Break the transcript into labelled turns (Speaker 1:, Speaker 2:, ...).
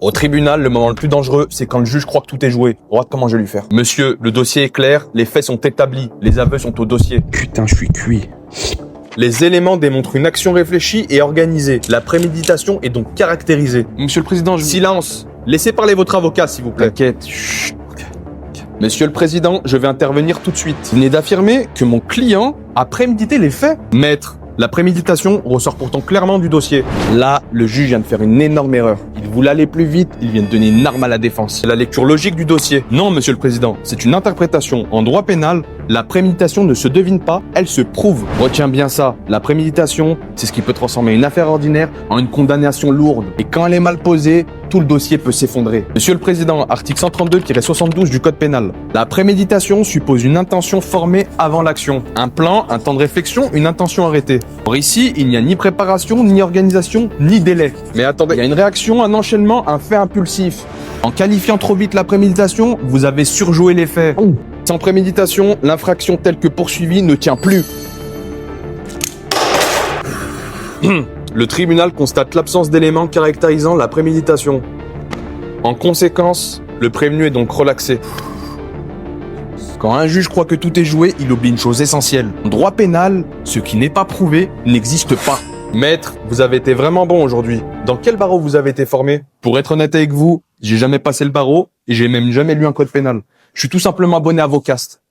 Speaker 1: Au tribunal, le moment le plus dangereux, c'est quand le juge croit que tout est joué. Regarde comment je vais lui faire. Monsieur, le dossier est clair, les faits sont établis, les aveux sont au dossier.
Speaker 2: Putain, je suis cuit.
Speaker 1: Les éléments démontrent une action réfléchie et organisée. La préméditation est donc caractérisée.
Speaker 2: Monsieur le Président,
Speaker 1: Silence. Laissez parler votre avocat, s'il vous plaît.
Speaker 2: T'inquiète. Chut.
Speaker 1: Monsieur le Président, je vais intervenir tout de suite. Vous venez d'affirmer que mon client a prémédité les faits. Maître, la préméditation ressort pourtant clairement du dossier. Là, le juge vient de faire une énorme erreur. Il voulait aller plus vite, il vient de donner une arme à la défense. C'est la lecture logique du dossier. Non, Monsieur le Président, c'est une interprétation. En droit pénal, la préméditation ne se devine pas, elle se prouve. Retiens bien ça, la préméditation, c'est ce qui peut transformer une affaire ordinaire en une condamnation lourde. Et quand elle est mal posée, tout le dossier peut s'effondrer. Monsieur le Président, article 132-72 du Code pénal. La préméditation suppose une intention formée avant l'action. Un plan, un temps de réflexion, une intention arrêtée. Or ici, il n'y a ni préparation, ni organisation, ni délai. Mais attendez, il y a une réaction, un enchaînement, un fait impulsif. En qualifiant trop vite la préméditation, vous avez surjoué les faits. Sans préméditation, l'infraction telle que poursuivie ne tient plus. Le tribunal constate l'absence d'éléments caractérisant la préméditation. En conséquence, le prévenu est donc relaxé. Quand un juge croit que tout est joué, il oublie une chose essentielle. En droit pénal, ce qui n'est pas prouvé n'existe pas. Maître, vous avez été vraiment bon aujourd'hui. Dans quel barreau vous avez été formé? Pour être honnête avec vous, j'ai jamais passé le barreau et j'ai même jamais lu un code pénal. Je suis tout simplement abonné à Vocast.